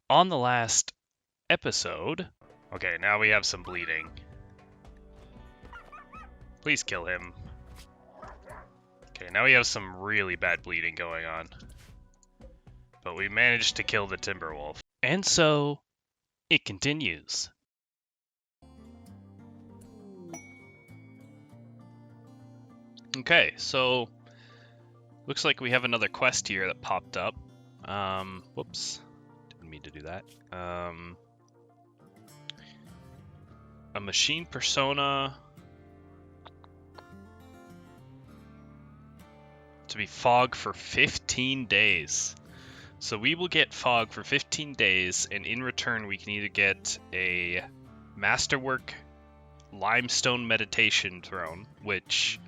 On the last episode... Okay, now we have some bleeding. Please kill him. Okay, now we have some really bad bleeding going on. But we managed to kill the Timberwolf. And so, it continues. Okay, so... Looks like we have another quest here that popped up. Whoops. Didn't mean to do that. A machine persona... to be Fog for 15 days. So we will get Fog for 15 days, and in return we can either get a Masterwork Limestone Meditation Throne, which,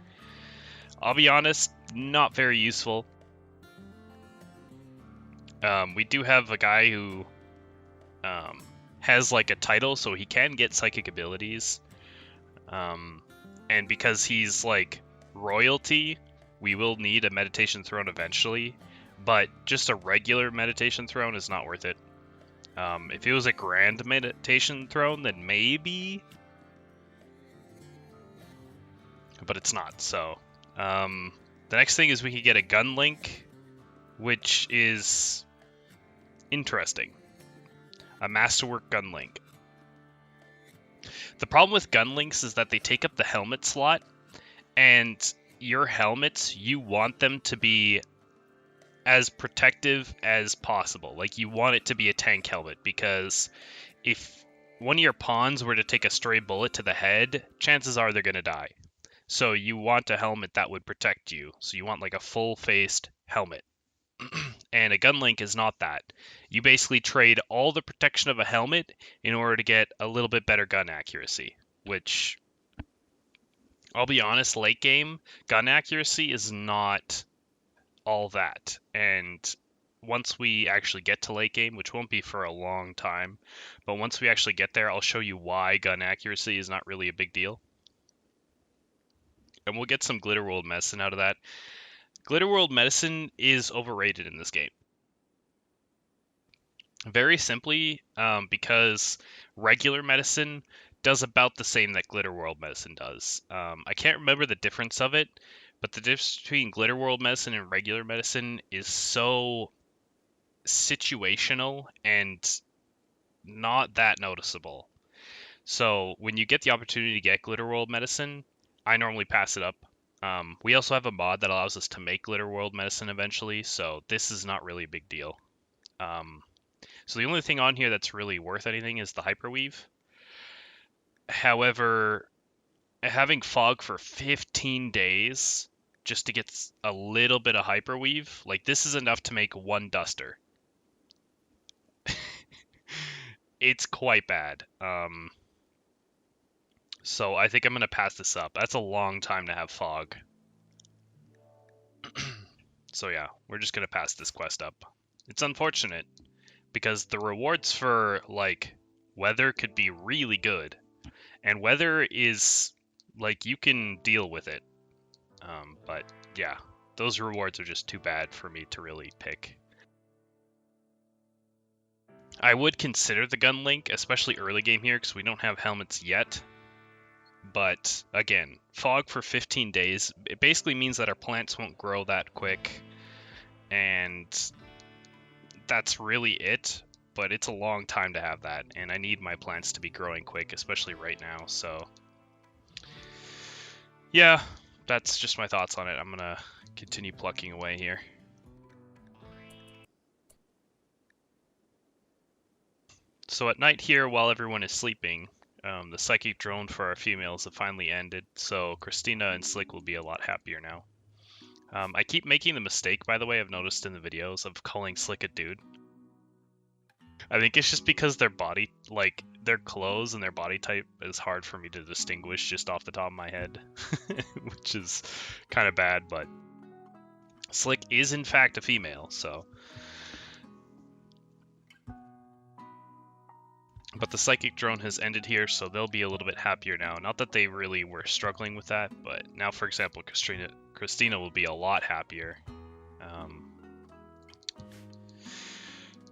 I'll be honest, not very useful. We do have a guy who has like a title, so he can get psychic abilities. And because he's like royalty, we will need a meditation throne eventually, but just a regular meditation throne is not worth it. If it was a grand meditation throne, then maybe, but it's not. So the next thing is we could get a gun link, which is interesting. A Masterwork gun link. The problem with gun links is that they take up the helmet slot, and your helmets, you want them to be as protective as possible. Like, you want it to be a tank helmet, because if one of your pawns were to take a stray bullet to the head, chances are they're going to die. So you want a helmet that would protect you. So you want like a full-faced helmet. And a gun link is not that. You basically trade all the protection of a helmet in order to get a little bit better gun accuracy, which, I'll be honest, late game, gun accuracy is not all that. And once we actually get to late game, which won't be for a long time, but once we actually get there, I'll show you why gun accuracy is not really a big deal. And we'll get some Glitter World medicine out of that. Glitter World medicine is overrated in this game. Very simply, because regular medicine does about the same that Glitter World medicine does. I can't remember the difference of it, but the difference between Glitter World medicine and regular medicine is so situational and not that noticeable. So when you get the opportunity to get Glitter World medicine, I normally pass it up. We also have a mod that allows us to make Glitter World medicine eventually, so this is not really a big deal. So the only thing on here that's really worth anything is the Hyperweave. However, having Fog for 15 days just to get a little bit of Hyperweave, like, this is enough to make one duster. It's quite bad. So I think I'm going to pass this up. That's a long time to have Fog. So yeah, we're just going to pass this quest up. It's unfortunate, because the rewards for, like, weather could be really good. And weather is, like, you can deal with it. But yeah, those rewards are just too bad for me to really pick. I would consider the gun link, especially early game here, because we don't have helmets yet. But again, Fog for 15 days, it basically means that our plants won't grow that quick. And that's really it. But it's a long time to have that, and I need my plants to be growing quick, especially right now. So yeah, that's just my thoughts on it. I'm gonna continue plucking away here. So at night here, while everyone is sleeping, the psychic drone for our females have finally ended, so Christina and Slick will be a lot happier now. I keep making the mistake, by the way, I've noticed in the videos, of calling Slick a dude. I think it's just because their body, like, their clothes and their body type is hard for me to distinguish just off the top of my head, which is kind of bad, but Slick is in fact a female, so. But the psychic drone has ended here, so they'll be a little bit happier now. Not that they really were struggling with that, but now, for example, Christina will be a lot happier.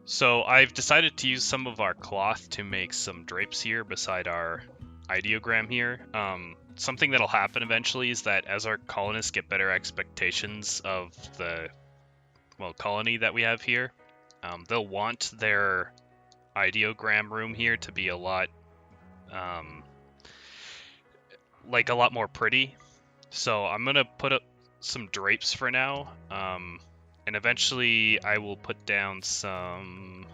So I've decided to use some of our cloth to make some drapes here beside our ideogram here. Something that'll happen eventually is that as our colonists get better expectations of the, well, colony that we have here, they'll want their ideogram room here to be a lot, like a lot more pretty. So I'm gonna put up some drapes for now, and eventually I will put down some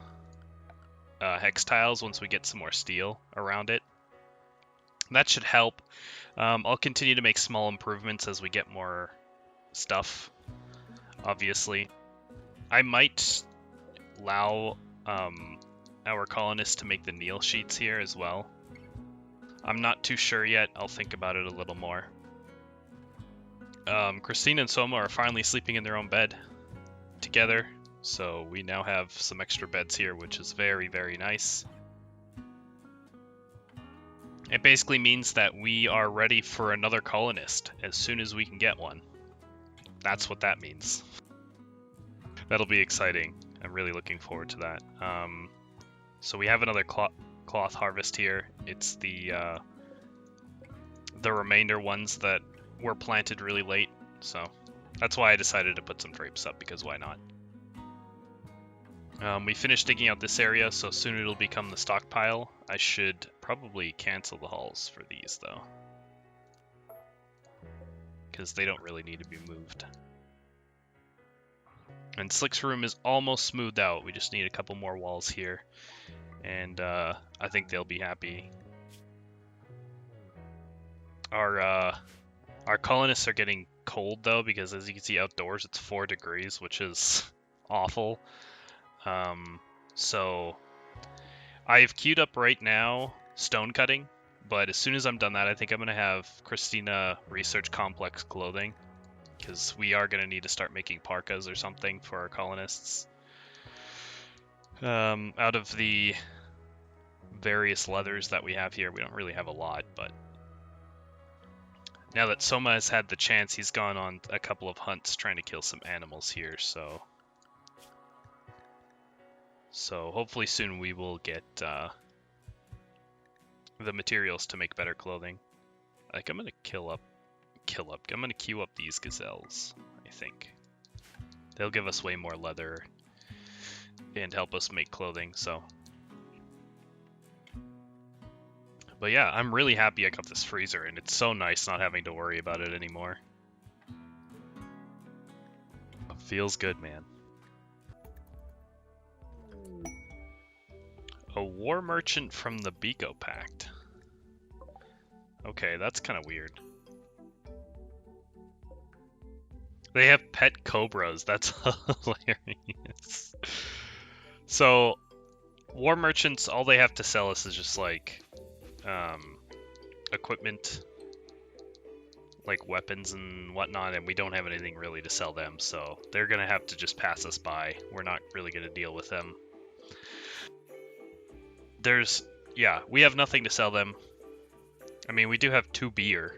hex tiles once we get some more steel around it. That should help. I'll continue to make small improvements as we get more stuff, obviously. I might allow our colonists to make the kneel sheets here as well. I'm not too sure yet. I'll think about it a little more. Christine and Soma are finally sleeping in their own bed together, so we now have some extra beds here, which is very, very nice. It basically means that we are ready for another colonist as soon as we can get one. That's what that means. That'll be exciting. I'm really looking forward to that. So we have another cloth harvest here. It's the remainder ones that were planted really late, so that's why I decided to put some drapes up, because why not? We finished digging out this area, so soon it'll become the stockpile. I should probably cancel the halls for these, though, because they don't really need to be moved. And Slick's room is almost smoothed out. We just need a couple more walls here, and I think they'll be happy. Our colonists are getting cold, though, because as you can see outdoors, it's 4 degrees, which is awful. So I've queued up right now stone cutting, but as soon as I'm done that, I think I'm going to have Christina research complex clothing, because we are going to need to start making parkas or something for our colonists. Out of the various leathers that we have here, we don't really have a lot, but now that Soma has had the chance, he's gone on a couple of hunts trying to kill some animals here, so hopefully soon we will get the materials to make better clothing. Like, I'm gonna I'm gonna queue up these gazelles, I think. They'll give us way more leather and help us make clothing, so. But yeah, I'm really happy I got this freezer, and it's so nice not having to worry about it anymore. It feels good, man. A war merchant from the Biko Pact. Okay, that's kind of weird. They have pet cobras. That's hilarious. So, war merchants, all they have to sell us is just like equipment, like weapons and whatnot, and we don't have anything really to sell them, so they're gonna have to just pass us by. We're not really gonna deal with them. Yeah, we have nothing to sell them. I mean, we do have 2 beer,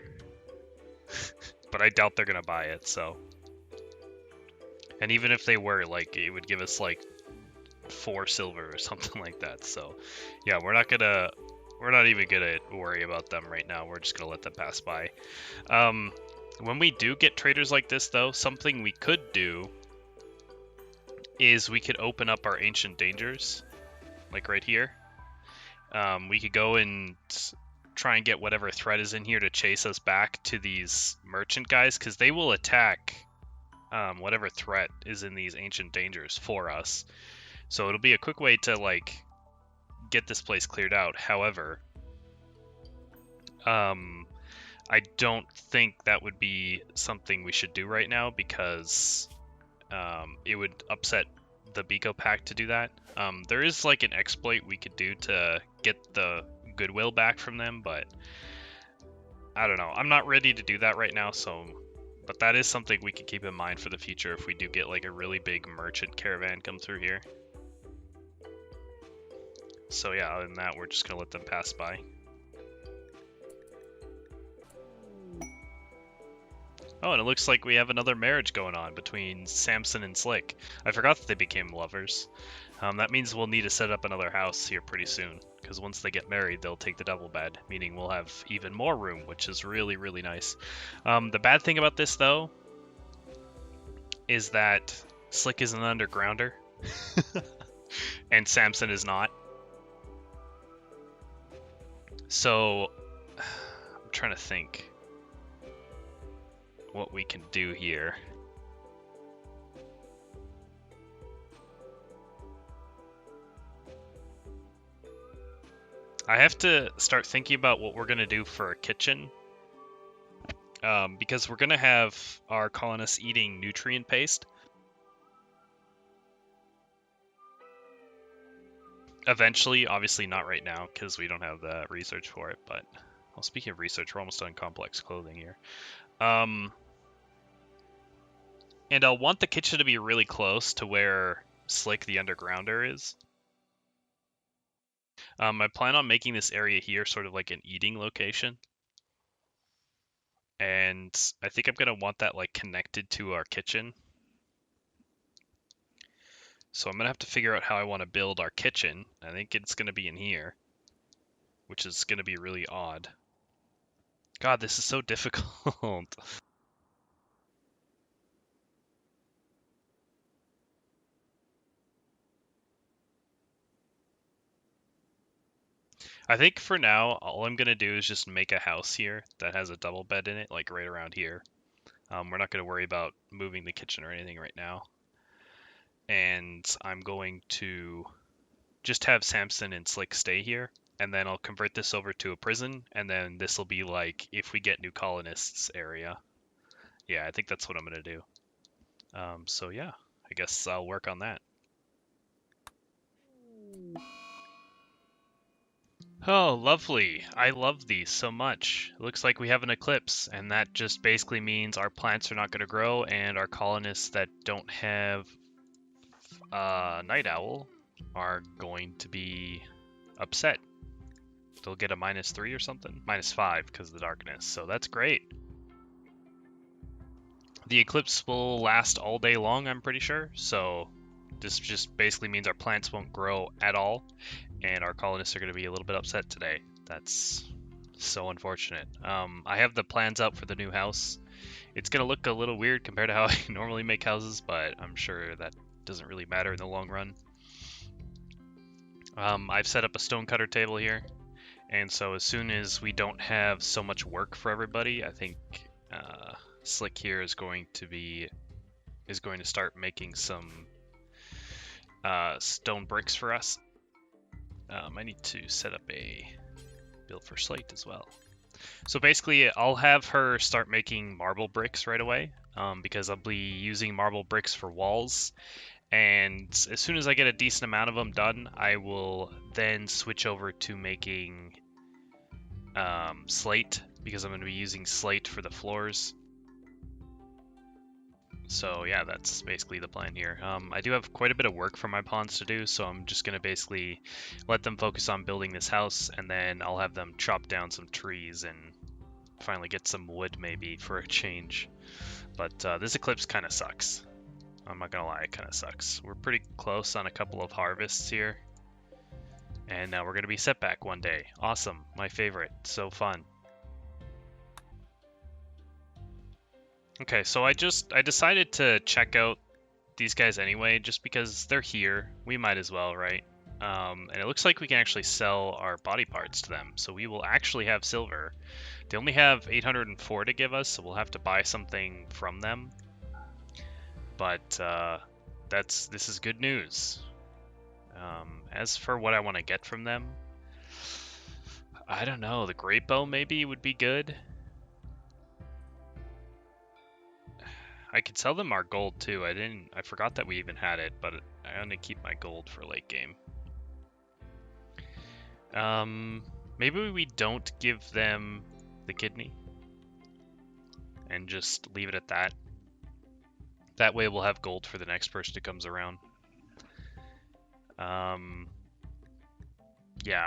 but I doubt they're gonna buy it, so. And even if they were, like, it would give us like 4 silver or something like that, so yeah, we're not even gonna worry about them right now. We're just gonna let them pass by. When we do get traders like this, though, something we could do is we could open up our ancient dangers, like right here. We could go and try and get whatever threat is in here to chase us back to these merchant guys, because they will attack whatever threat is in these ancient dangers for us. So it'll be a quick way to, like, get this place cleared out. However, I don't think that would be something we should do right now, because it would upset the Biko Pact to do that. There is like an exploit we could do to get the goodwill back from them, but I don't know. I'm not ready to do that right now, so. But that is something we could keep in mind for the future if we do get like a really big merchant caravan come through here. So yeah, other than that, we're just gonna let them pass by. Oh, and it looks like we have another marriage going on between Samson and Slick. I forgot that they became lovers. That means we'll need to set up another house here pretty soon, because once they get married, they'll take the double bed, meaning we'll have even more room, which is really, really nice. The bad thing about this, though, is that Slick is an undergrounder, and Samson is not. So, I'm trying to think what we can do here. I have to start thinking about what we're going to do for a kitchen. Because we're going to have our colonists eating nutrient paste. Eventually, obviously not right now, because we don't have the research for it, but... Well, speaking of research, we're almost done complex clothing here. And I'll want the kitchen to be really close to where Slick the Undergrounder is. I plan on making this area here sort of like an eating location. And I think I'm going to want that like connected to our kitchen. So I'm going to have to figure out how I want to build our kitchen. I think it's going to be in here, which is going to be really odd. God, this is so difficult. I think for now, all I'm going to do is just make a house here that has a double bed in it, like right around here. We're not going to worry about moving the kitchen or anything right now. And I'm going to just have Samson and Slick stay here, and then I'll convert this over to a prison, and then this will be like, if we get new colonists area. Yeah, I think that's what I'm going to do. So yeah, I guess I'll work on that. Oh, lovely. I love these so much. It looks like we have an eclipse, and that just basically means our plants are not going to grow, and our colonists that don't have Night Owl are going to be upset. They'll get a -3 or something? -5 because of the darkness, so that's great. The eclipse will last all day long, I'm pretty sure, so this just basically means our plants won't grow at all, and our colonists are going to be a little bit upset today. That's so unfortunate. I have the plans out for the new house. It's going to look a little weird compared to how I normally make houses, but I'm sure that doesn't really matter in the long run. I've set up a stonecutter table here, and so as soon as we don't have so much work for everybody, I think Slick here is going to start making some stone bricks for us. I need to set up a build for slate as well. So basically, I'll have her start making marble bricks right away, because I'll be using marble bricks for walls. And as soon as I get a decent amount of them done, I will then switch over to making slate, because I'm going to be using slate for the floors. So yeah, that's basically the plan here. I do have quite a bit of work for my pawns to do, so I'm just going to basically let them focus on building this house, and then I'll have them chop down some trees and finally get some wood maybe for a change. But this eclipse kind of sucks. I'm not going to lie, it kind of sucks. We're pretty close on a couple of harvests here, and now we're going to be set back one day. Awesome, my favorite, so fun. Okay, so I decided to check out these guys anyway, just because they're here. We might as well, right? And it looks like we can actually sell our body parts to them, so we will actually have silver. They only have 804 to give us, so we'll have to buy something from them. But this is good news. As for what I want to get from them, I don't know. The great bow maybe would be good. I could sell them our gold too. I forgot that we even had it, but I only keep my gold for late game. Maybe we don't give them the kidney and just leave it at that. That way we'll have gold for the next person who comes around. Yeah,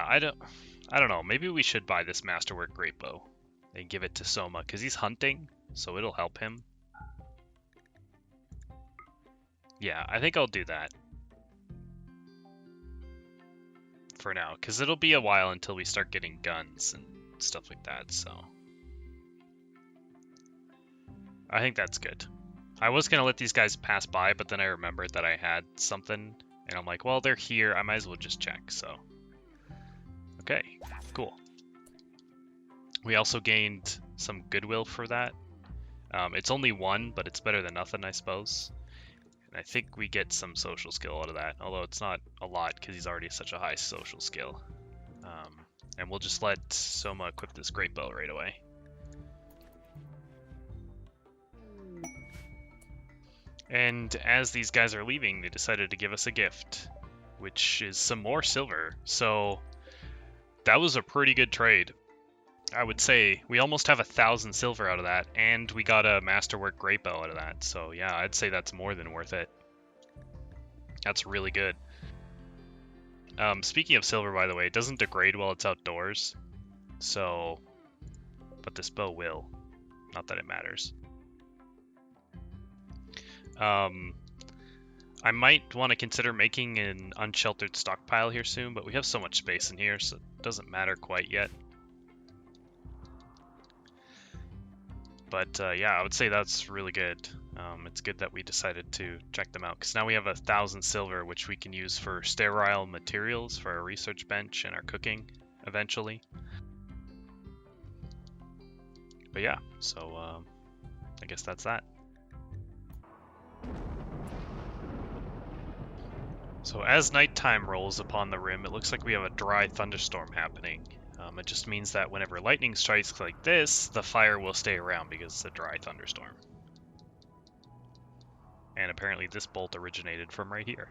I don't know. Maybe we should buy this masterwork great bow and give it to Soma, because he's hunting, so it'll help him. Yeah, I think I'll do that. for now, because it'll be a while until we start getting guns and stuff like that, so I think that's good. I was going to let these guys pass by, but then I remembered that I had something, and I'm like, well, they're here, I might as well just check, so. Okay, cool. We also gained some goodwill for that. It's only 1, but it's better than nothing, I suppose. And I think we get some social skill out of that, although it's not a lot, because he's already such a high social skill. And we'll just let Soma equip this great bow right away. And as these guys are leaving, they decided to give us a gift, which is some more silver. So that was a pretty good trade. I would say we almost have 1,000 silver out of that, and we got a masterwork great bow out of that. So yeah, I'd say that's more than worth it. That's really good. Speaking of silver, by the way, it doesn't degrade while it's outdoors. So, but this bow will. Not that it matters. I might want to consider making an unsheltered stockpile here soon, but we have so much space in here, so it doesn't matter quite yet. But yeah, I would say that's really good. It's good that we decided to check them out, because now we have 1,000 silver, which we can use for sterile materials for our research bench and our cooking eventually. But yeah, so I guess that's that. So as nighttime rolls upon the rim, it looks like we have a dry thunderstorm happening. It just means that whenever lightning strikes like this, the fire will stay around because it's a dry thunderstorm. And apparently this bolt originated from right here.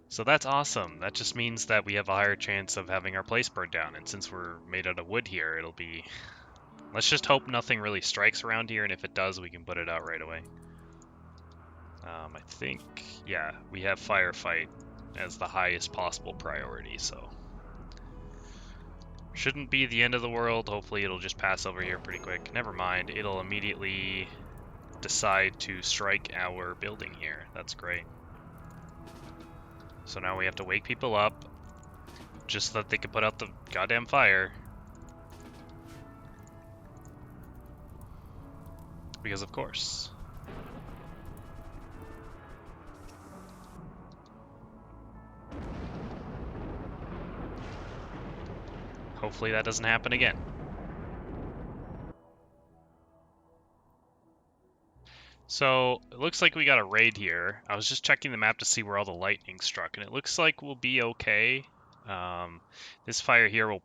So that's awesome. That just means that we have a higher chance of having our place burned down. And since we're made out of wood here, it'll be... Let's just hope nothing really strikes around here, and if it does, we can put it out right away. I think, yeah, we have firefight as the highest possible priority, so... Shouldn't be the end of the world. Hopefully it'll just pass over here pretty quick. Never mind, it'll immediately decide to strike our building here. That's great. So now we have to wake people up just so that they can put out the goddamn fire. Because of course. Hopefully that doesn't happen again. So, it looks like we got a raid here. I was just checking the map to see where all the lightning struck, and it looks like we'll be okay. This fire here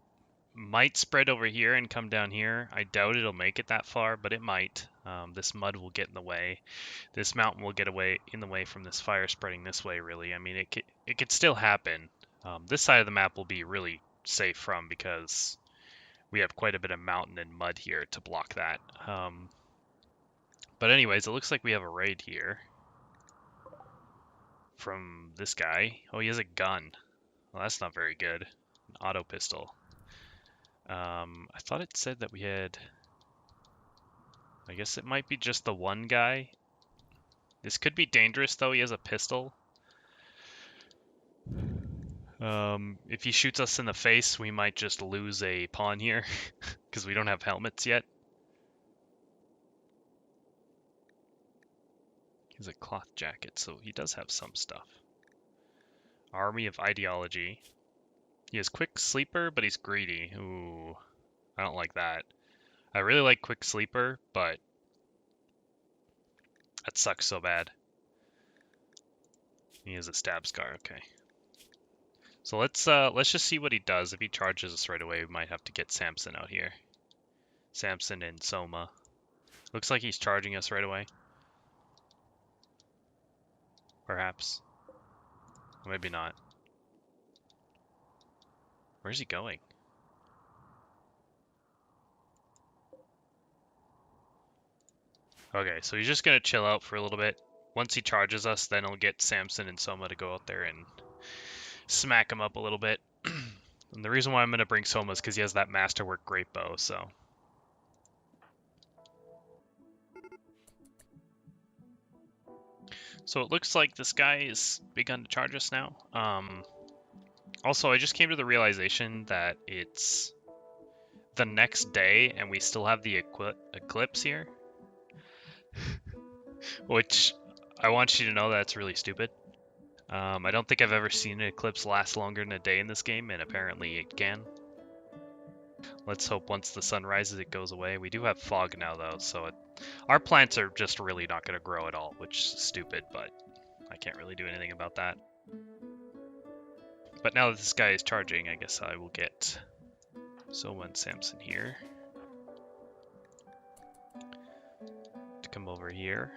might spread over here and come down here. I doubt it'll make it that far, but it might. This mud will get in the way. This mountain will get in the way from this fire spreading this way, really. I mean, it could still happen. This side of the map will be really safe from, because we have quite a bit of mountain and mud here to block that. But anyways, it looks like we have a raid here from this guy. Oh, he has a gun. Well, that's not very good. An auto pistol. I thought it said that we had... I guess it might be just the one guy. This could be dangerous, though. He has a pistol. If he shoots us in the face, we might just lose a pawn here, because we don't have helmets yet. He has a cloth jacket, so he does have some stuff. Army of Ideology. He has Quick Sleeper, but he's greedy. Ooh, I don't like that. I really like Quick Sleeper, but that sucks so bad. He has a stab scar, okay. So let's just see what he does. If he charges us right away, we might have to get Samson out here. Samson and Soma. Looks like he's charging us right away. Perhaps. Or maybe not. Where's he going? Okay, so he's just gonna chill out for a little bit. Once he charges us, then he'll get Samson and Soma to go out there and smack him up a little bit. And the reason why I'm gonna bring Soma is because he has that masterwork great bow, so. So it looks like this guy has begun to charge us now. Also, I just came to the realization that it's the next day and we still have the eclipse here. Which I want you to know that's really stupid. I don't think I've ever seen an eclipse last longer than a day in this game, and apparently it can. Let's hope once the sun rises it goes away. We do have fog now though, so our plants are just really not going to grow at all, which is stupid, but I can't really do anything about that. But now that this guy is charging, I guess I will get Soma and Samson here to come over here.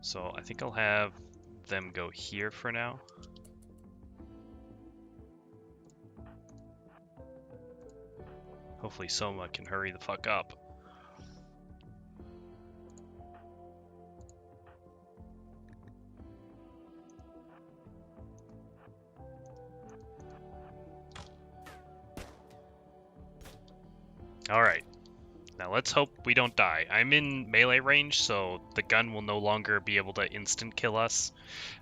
So I think I'll have them go here for now. Hopefully Soma can hurry the fuck up. Alright. Now let's hope we don't die. I'm in melee range, so the gun will no longer be able to instant kill us.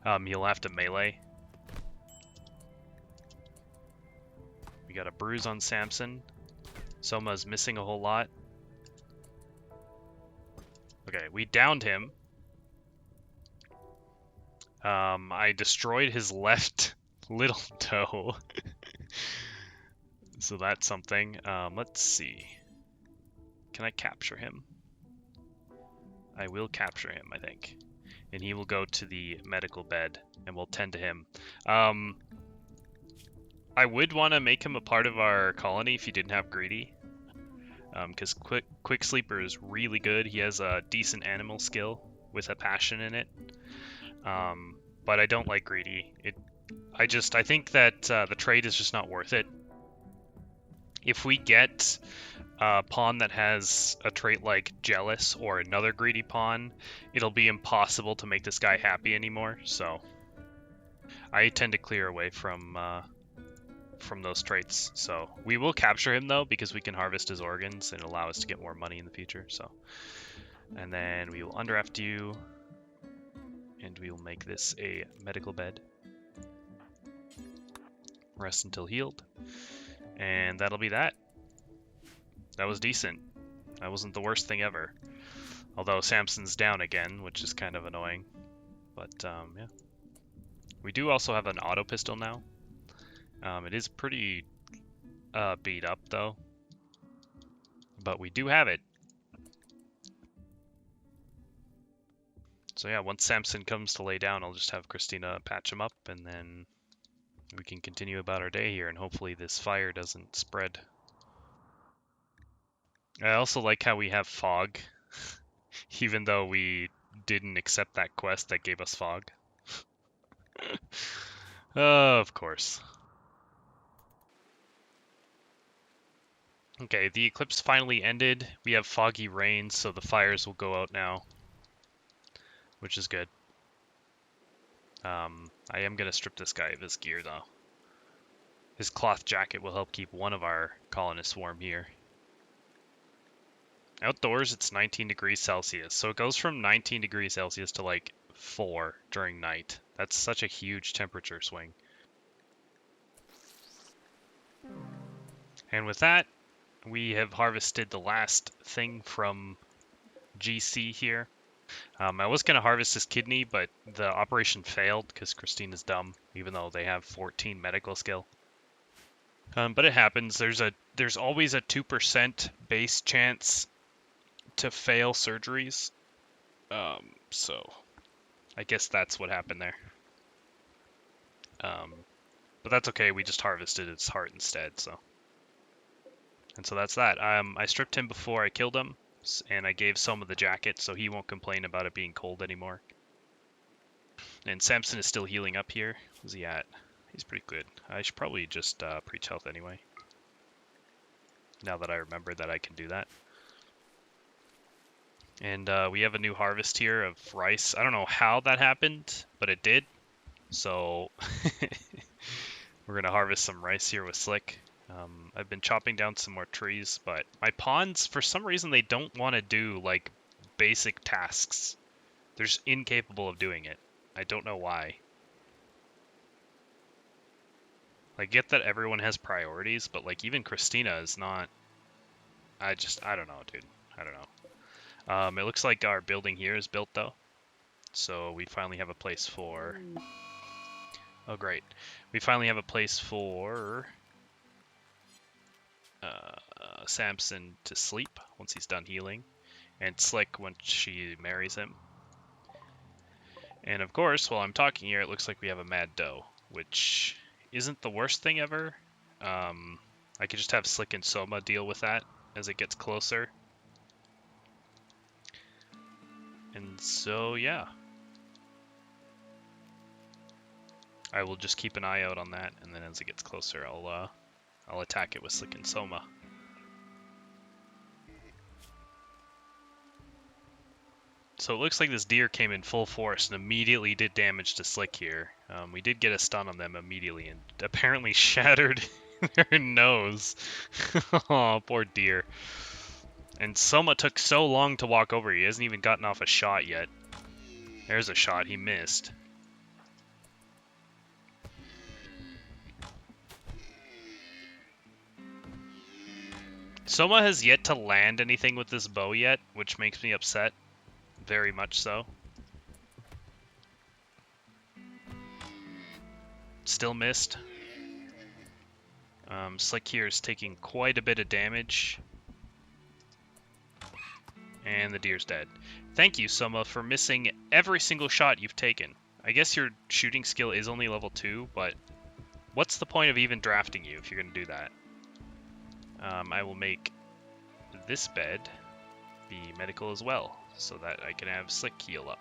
You'll have to melee. We got a bruise on Samson. Soma's missing a whole lot. Okay, we downed him. I destroyed his left little toe. So that's something. Let's see. Can I capture him? I will capture him, I think. And he will go to the medical bed, and we'll tend to him. I would want to make him a part of our colony if he didn't have greedy. Because Quick Sleeper is really good. He has a decent animal skill with a passion in it. But I don't like greedy. I think that the trade is just not worth it. If we get a pawn that has a trait like Jealous or another greedy pawn, it'll be impossible to make this guy happy anymore. So I tend to clear away from those traits. So we will capture him though, because we can harvest his organs and allow us to get more money in the future. So, and then we will underaft you, and we will make this a medical bed. Rest until healed. And that'll be that. That was decent. That wasn't the worst thing ever. Although Samson's down again, which is kind of annoying. But, yeah. We do also have an auto pistol now. It is pretty beat up, though. But we do have it. So yeah, once Samson comes to lay down, I'll just have Christina patch him up, and then we can continue about our day here, and hopefully this fire doesn't spread. I also like how we have fog, even though we didn't accept that quest that gave us fog. Of course. Okay, the eclipse finally ended. We have foggy rain, so the fires will go out now, which is good. I am going to strip this guy of his gear, though. His cloth jacket will help keep one of our colonists warm here. Outdoors, it's 19 degrees Celsius, so it goes from 19 degrees Celsius to like 4 during night. That's such a huge temperature swing. And with that, we have harvested the last thing from GC here. I was going to harvest his kidney, but the operation failed because Christina's dumb, even though they have 14 medical skill. But it happens. There's always a 2% base chance to fail surgeries. So I guess that's what happened there. But that's okay. We just harvested its heart instead. And so that's that. I stripped him before I killed him, and I gave Soma the jacket so he won't complain about it being cold anymore. And Samson is still healing up here. Where's he at? He's pretty good. I should probably just preach health anyway, now that I remember that I can do that. And we have a new harvest here of rice. I don't know how that happened, but it did. So we're going to harvest some rice here with Slick. I've been chopping down some more trees, but my pawns, for some reason, they don't want to do, like, basic tasks. They're just incapable of doing it. I don't know why. I get that everyone has priorities, but, like, even Christina is not... I don't know, dude. I don't know. It looks like our building here is built, though. So we finally have a place for... Oh, great. We finally have a place for... Samson to sleep once he's done healing, and Slick when she marries him. And of course, while I'm talking here, it looks like we have a Mad Doe, which isn't the worst thing ever. I could just have Slick and Soma deal with that as it gets closer. And so, yeah. I will just keep an eye out on that, and then as it gets closer, I'll attack it with Slick and Soma. So it looks like this deer came in full force and immediately did damage to Slick here. We did get a stun on them immediately and apparently shattered their nose. Oh, poor deer. And Soma took so long to walk over. He hasn't even gotten off a shot yet. There's a shot he missed. Soma has yet to land anything with this bow yet, which makes me upset. Very much so. Still missed. Slick here is taking quite a bit of damage. And the deer's dead. Thank you, Soma, for missing every single shot you've taken. I guess your shooting skill is only level 2, but what's the point of even drafting you if you're going to do that? I will make this bed be medical as well, so that I can have Slick heal up.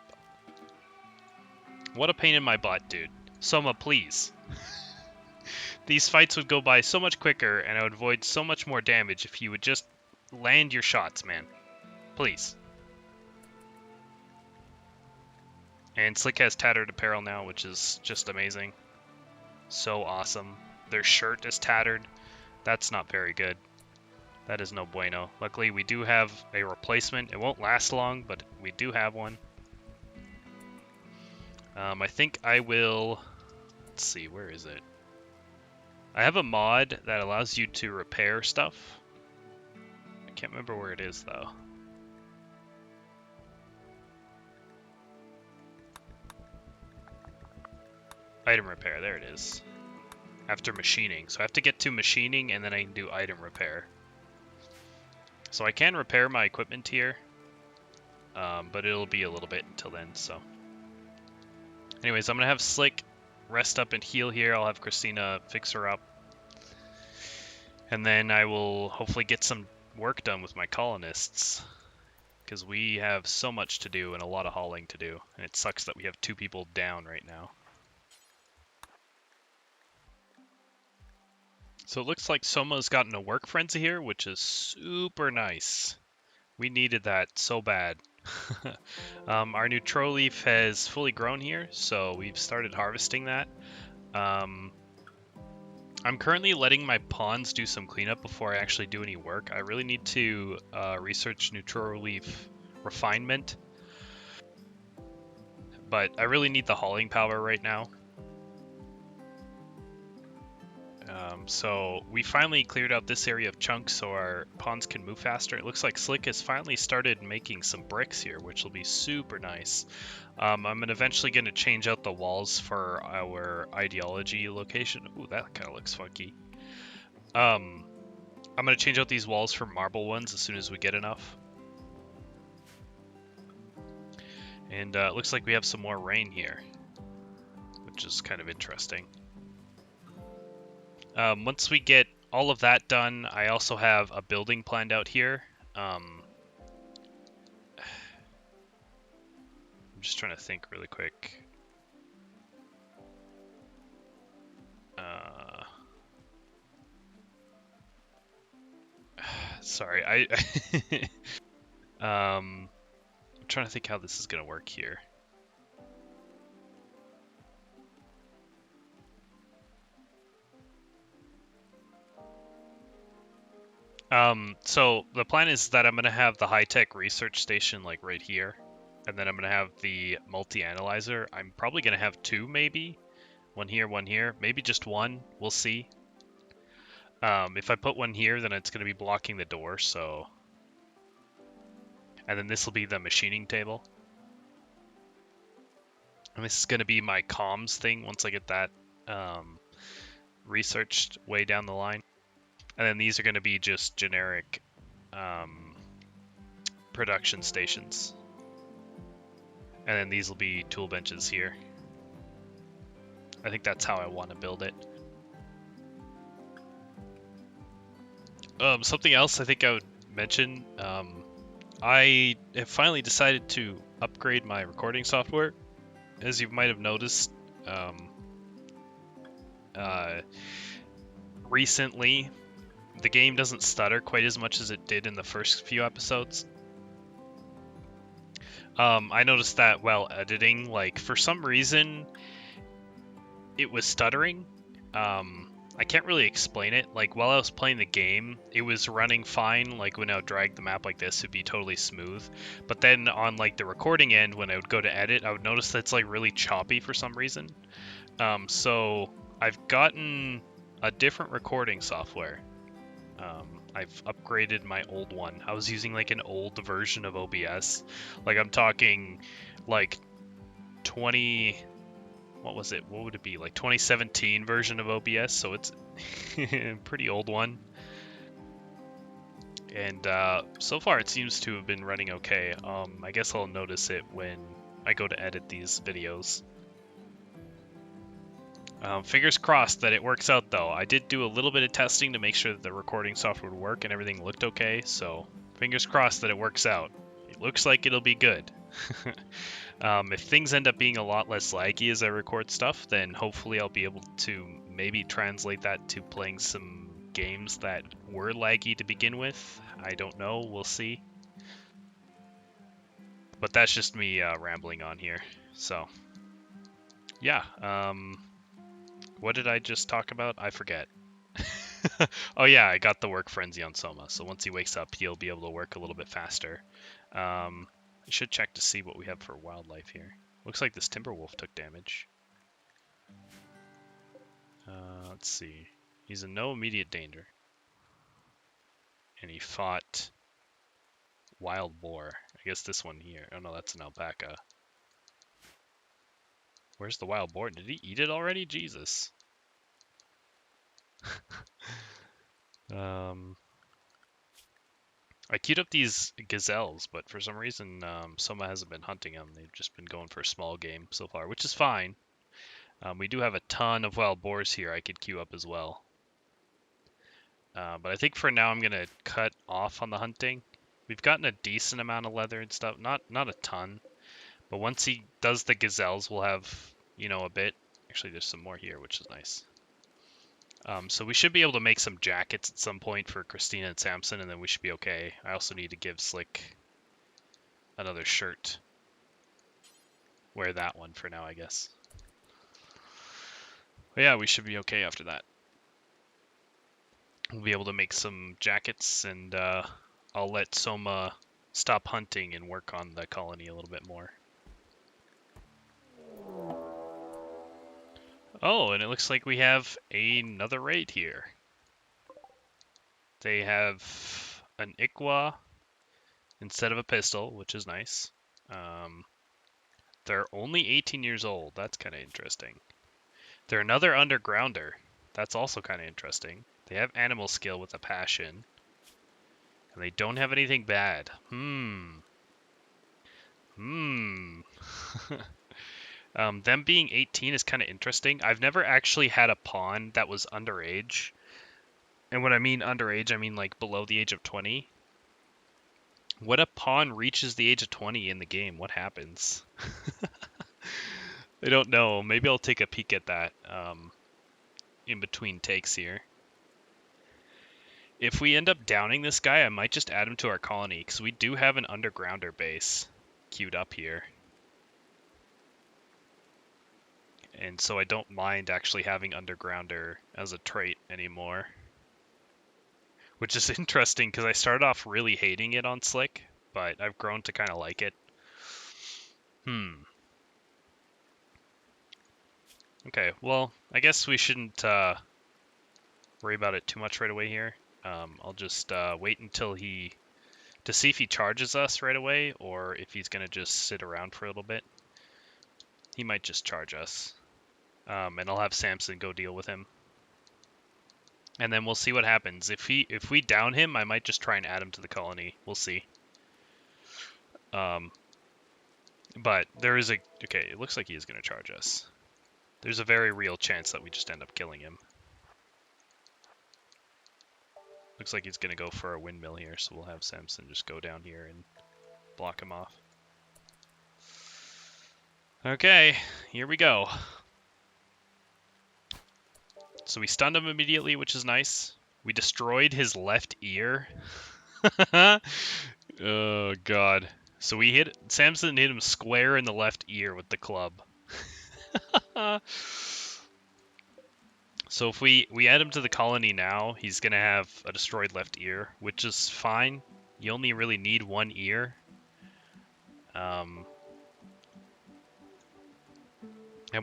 What a pain in my butt, dude. Soma, please. These fights would go by so much quicker, and I would avoid so much more damage if you would just land your shots, man. Please. And Slick has tattered apparel now, which is just amazing. So awesome. Their shirt is tattered. That's not very good. That is no bueno. Luckily, we do have a replacement. It won't last long, but we do have one. I think I will... Let's see, where is it? I have a mod that allows you to repair stuff. I can't remember where it is, though. Item repair, there it is. After machining. So I have to get to machining, and then I can do item repair. So I can repair my equipment here, but it'll be a little bit until then, so. Anyways, I'm going to have Slick rest up and heal here. I'll have Christina fix her up. And then I will hopefully get some work done with my colonists, because we have so much to do and a lot of hauling to do. And it sucks that we have 2 people down right now. So it looks like Soma's gotten a work frenzy here, which is super nice. We needed that so bad. Our new troll leaf has fully grown here, so we've started harvesting that. I'm currently letting my pawns do some cleanup before I actually do any work. I really need to research new troll leaf refinement, but I really need the hauling power right now. So we finally cleared out this area of chunks so our pawns can move faster. It looks like Slick has finally started making some bricks here, which will be super nice. I'm eventually going to change out the walls for our ideology location. Ooh, that kind of looks funky. I'm going to change out these walls for marble ones as soon as we get enough. And it looks like we have some more rain here, which is kind of interesting. Once we get all of that done, I also have a building planned out here. I'm just trying to think really quick. Sorry, I'm trying to think how this is going to work here. So the plan is that I'm gonna have the high-tech research station like right here, and then I'm gonna have the multi-analyzer. I'm probably gonna have two, maybe. One here, maybe just one. We'll see. If I put one here, then it's gonna be blocking the door, so... And then this will be the machining table. And this is gonna be my comms thing once I get that researched way down the line. And then these are gonna be just generic production stations. And then these will be tool benches here. I think that's how I want to build it. Something else I think I would mention, I have finally decided to upgrade my recording software. As you might have noticed, recently, the game doesn't stutter quite as much as it did in the first few episodes. I noticed that while editing, like, for some reason, it was stuttering. I can't really explain it. Like, while I was playing the game, it was running fine. Like, when I would drag the map like this, it'd be totally smooth. But then on, like, the recording end, when I would go to edit, I would notice that it's, like, really choppy for some reason. So I've gotten a different recording software. I've upgraded my old one. I was using, like, an old version of OBS. Like, I'm talking, like, 20... What was it? What would it be? Like 2017 version of OBS, so it's a pretty old one. And so far it seems to have been running okay. I guess I'll notice it when I go to edit these videos. Fingers crossed that it works out though. I did do a little bit of testing to make sure that the recording software would work and everything looked okay, so fingers crossed that it works out. It looks like it'll be good. If things end up being a lot less laggy as I record stuff, then hopefully I'll be able to maybe translate that to playing some games that were laggy to begin with. I don't know, we'll see. But that's just me rambling on here. So, yeah. What did I just talk about? I forget. Oh yeah, I got the work frenzy on Soma, so once he wakes up, he'll be able to work a little bit faster. I should check to see what we have for wildlife here. Looks like this timber wolf took damage. Let's see. He's in no immediate danger. And he fought wild boar. I guess this one here. Oh no, that's an alpaca. Where's the wild boar? Did he eat it already? Jesus. I queued up these gazelles, but for some reason, Soma hasn't been hunting them. They've just been going for a small game so far, which is fine. We do have a ton of wild boars here I could queue up as well. But I think for now I'm going to cut off on the hunting. We've gotten a decent amount of leather and stuff. Not a ton. But once he does the gazelles, we'll have, you know, a bit. Actually, there's some more here, which is nice. So we should be able to make some jackets at some point for Christina and Samson, and then we should be okay. I also need to give Slick another shirt. Wear that one for now, I guess. But yeah, we should be okay after that. We'll be able to make some jackets, and I'll let Soma stop hunting and work on the colony a little bit more. Oh, and it looks like we have another raid here. They have an Ikwa instead of a pistol, which is nice. They're only 18 years old. That's kind of interesting. They're another undergrounder. That's also kind of interesting. They have animal skill with a passion. And they don't have anything bad. Them being 18 is kind of interesting. I've never actually had a pawn that was underage. And when I mean underage, I mean like below the age of 20. What a pawn reaches the age of 20 in the game? What happens? I don't know. Maybe I'll take a peek at that in between takes here. If we end up downing this guy, I might just add him to our colony, because we do have an undergrounder base queued up here. And so I don't mind actually having undergrounder as a trait anymore. which is interesting because I started off really hating it on Slick, but I've grown to kind of like it. Okay, well, I guess we shouldn't worry about it too much right away here. I'll just wait until to see if he charges us right away, or if he's going to just sit around for a little bit. He might just charge us. And I'll have Samson go deal with him. And then we'll see what happens. If we down him, I might just try and add him to the colony. We'll see. But there is okay, it looks like he is going to charge us. There's a very real chance that we just end up killing him. Looks like he's going to go for a windmill here, so we'll have Samson just go down here and block him off. Okay, here we go. So we stunned him immediately, which is nice. We destroyed his left ear. Oh, God. So Samson hit him square in the left ear with the club. So if we add him to the colony now, he's going to have a destroyed left ear, which is fine. You only really need one ear. And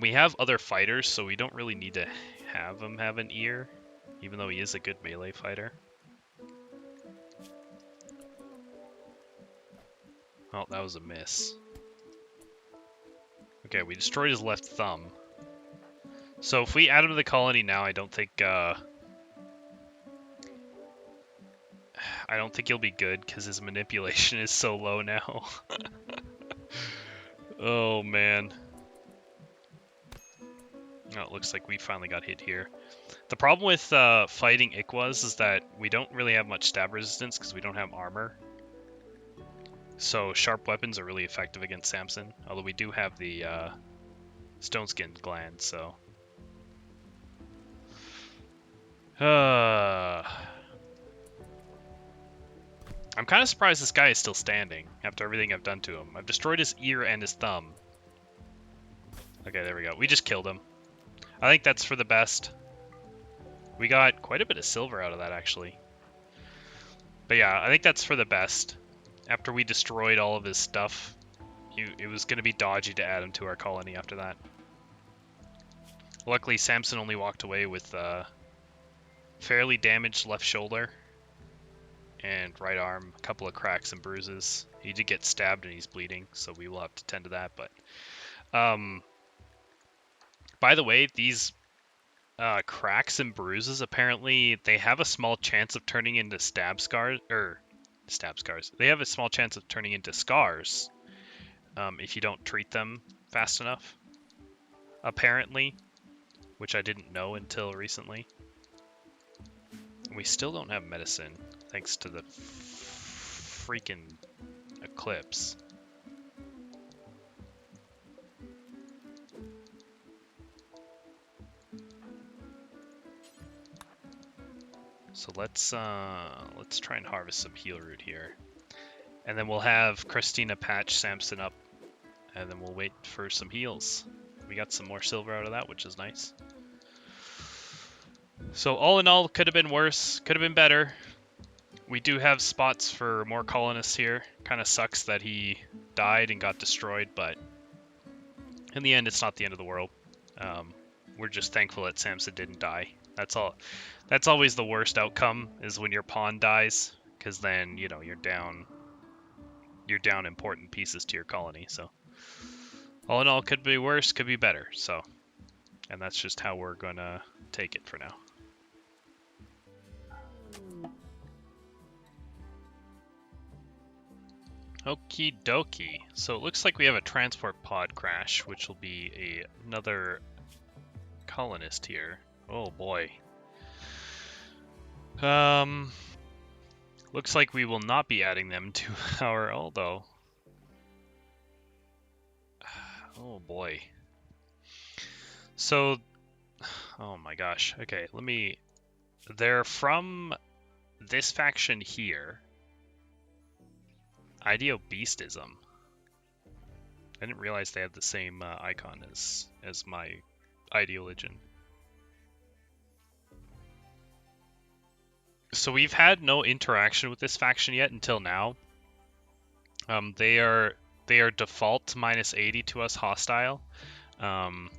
we have other fighters, so we don't really need to have him have an ear, even though he is a good melee fighter. Oh, that was a miss. Okay, we destroyed his left thumb. So if we add him to the colony now, I don't think he'll be good because his manipulation is so low now. Oh man. Oh, it looks like we finally got hit here. The problem with fighting Ikwaz is that we don't really have much stab resistance because we don't have armor. So sharp weapons are really effective against Samson, although we do have the stone skin gland, so. I'm kind of surprised this guy is still standing after everything I've done to him. I've destroyed his ear and his thumb. Okay, there we go. We just killed him. I think that's for the best. We got quite a bit of silver out of that, actually. But yeah, I think that's for the best. After we destroyed all of his stuff, it was going to be dodgy to add him to our colony after that. Luckily, Samson only walked away with fairly damaged left shoulder and right arm, a couple of cracks and bruises. He did get stabbed and he's bleeding, so we will have to tend to that. But by the way, these cracks and bruises, apparently they have a small chance of turning into stab scars. They have a small chance of turning into scars if you don't treat them fast enough, apparently, which I didn't know until recently. We still don't have medicine, thanks to the freaking eclipse. So let's try and harvest some heal root here, and then we'll have Christina patch Samson up, and then we'll wait for some heals. We got some more silver out of that, which is nice. So all in all, could have been worse, could have been better. We do have spots for more colonists here. Kind of sucks that he died and got destroyed, but in the end, it's not the end of the world. We're just thankful that Samson didn't die. That's all. That's always the worst outcome, is when your pawn dies, because then, you know, you're down important pieces to your colony. So all in all, could be worse, could be better. So, and that's just how we're gonna take it for now. Okie dokie. So it looks like we have a transport pod crash, which will be another colonist here. Oh boy. Looks like we will not be adding them to our although. Oh boy. So, oh my gosh. Okay, they're from this faction here. Ideo Beastism. I didn't realize they had the same icon as my Ideologian. So we've had no interaction with this faction yet until now. They are default minus 80 to us hostile. I'm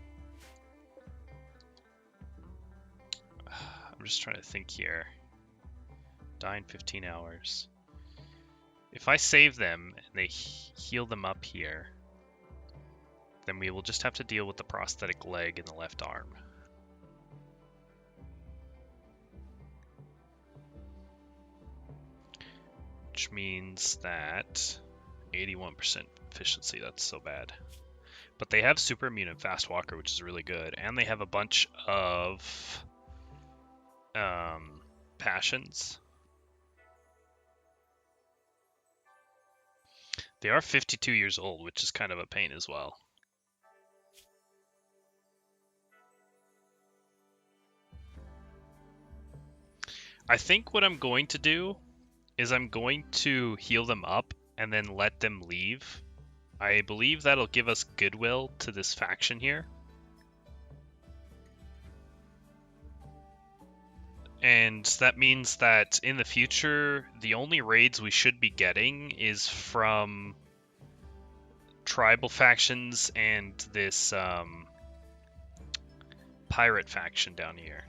just trying to think here. Die in 15 hours. If I save them and they heal them up here, then we will just have to deal with the prosthetic leg in the left arm. Which means that 81% efficiency, that's so bad. But they have super immune and fast walker, which is really good. And they have a bunch of passions. They are 52 years old, which is kind of a pain as well. I think what I'm going to do is I'm going to heal them up and then let them leave. I believe that'll give us goodwill to this faction here. And that means that in the future, the only raids we should be getting is from tribal factions and this pirate faction down here.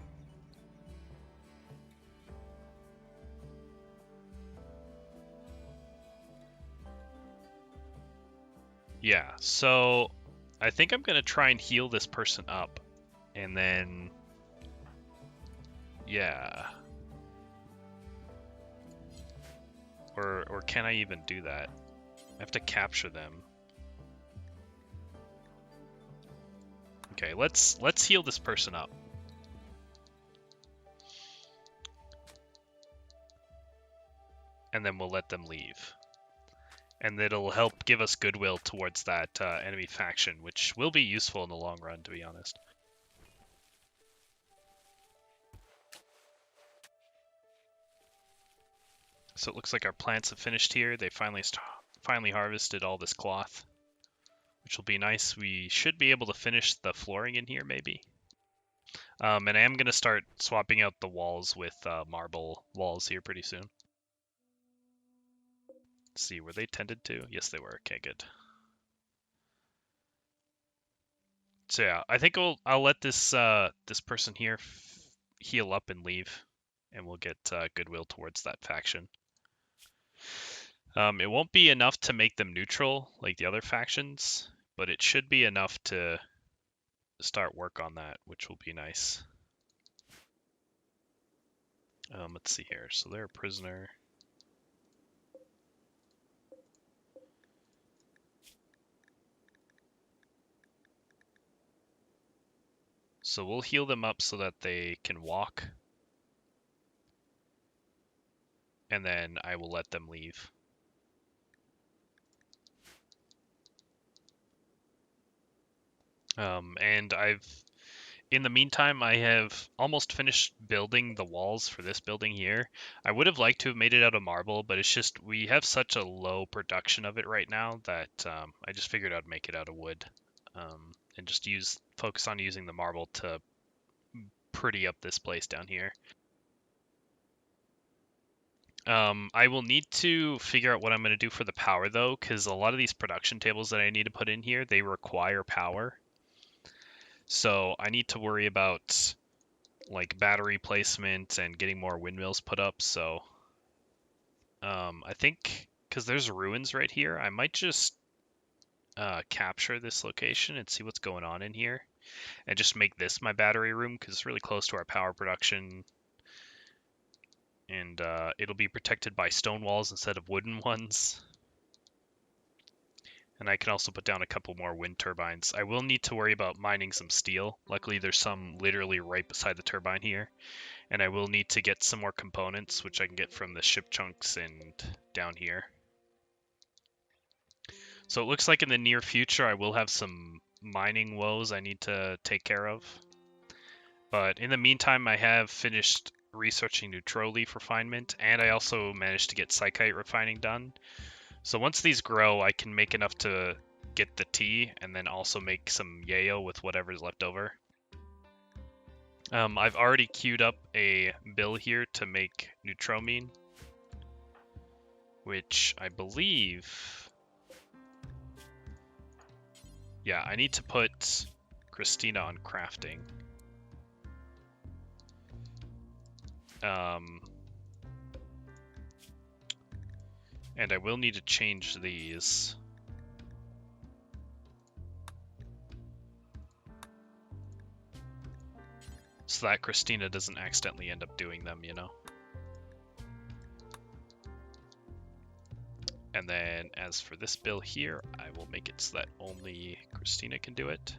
Yeah, so I think I'm going to try and heal this person up. And then, yeah. Or can I even do that? I have to capture them. Okay, let's heal this person up. And then we'll let them leave. And it'll help give us goodwill towards that enemy faction, which will be useful in the long run, to be honest. So it looks like our plants have finished here. They finally harvested all this cloth, which will be nice. We should be able to finish the flooring in here, maybe. And I am going to start swapping out the walls with marble walls here pretty soon. Let's see, were they tended to? Yes, they were. Okay, good. So yeah, I think I'll let this this person here heal up and leave, and we'll get goodwill towards that faction. It won't be enough to make them neutral like the other factions, but it should be enough to start work on that, which will be nice. Let's see here. So they're a prisoner. So we'll heal them up so that they can walk. And then I will let them leave. And in the meantime, I have almost finished building the walls for this building here. I would have liked to have made it out of marble, but it's just we have such a low production of it right now that I just figured I'd make it out of wood. And just focus on using the marble to pretty up this place down here. I will need to figure out what I'm going to do for the power though, because a lot of these production tables that I need to put in here, they require power. So I need to worry about like battery placement and getting more windmills put up. So I think because there's ruins right here, I might just capture this location and see what's going on in here, and just make this my battery room because it's really close to our power production. And it'll be protected by stone walls instead of wooden ones. And I can also put down a couple more wind turbines. I will need to worry about mining some steel. Luckily, there's some literally right beside the turbine here. And I will need to get some more components, which I can get from the ship chunks and down here. So it looks like in the near future, I will have some mining woes I need to take care of. But in the meantime, I have finished researching neutral leaf refinement, and I also managed to get psychite refining done. So once these grow, I can make enough to get the tea, and then also make some yayo with whatever's left over. I've already queued up a bill here to make Neutромine, which I believe... Yeah, I need to put Christina on crafting. And I will need to change these. So that Christina doesn't accidentally end up doing them, you know? And then as for this bill here, I will make it so that only Christina can do it.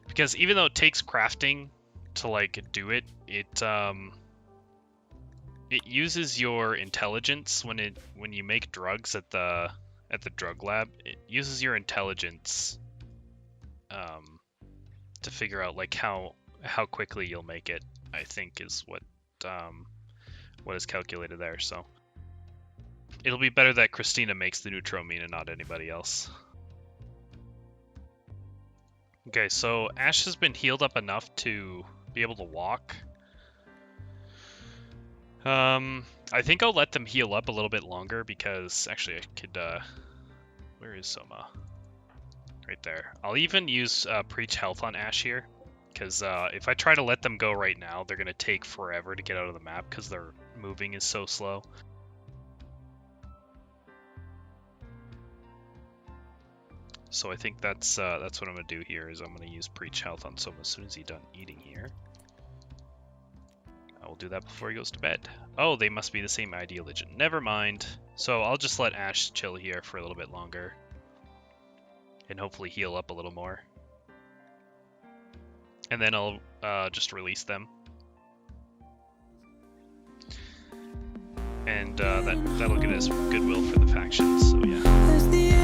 Because even though it takes crafting to like do it, it uses your intelligence when you make drugs at the drug lab. It uses your intelligence to figure out like how quickly you'll make it, I think is what is calculated there. So it'll be better that Christina makes the Neutромine and not anybody else. Okay, so Ash has been healed up enough to be able to walk. I think I'll let them heal up a little bit longer because actually I could, where is Soma? Right there. I'll even use Preach Health on Ash here because if I try to let them go right now, they're going to take forever to get out of the map because their moving is so slow. So I think that's what I'm going to do here is I'm going to use Preach Health on Soma as soon as he's done eating here. I will do that before he goes to bed. Oh, they must be the same ID legend. Never mind. So I'll just let Ash chill here for a little bit longer. And hopefully heal up a little more. And then I'll just release them. And that'll get us goodwill for the factions, so yeah.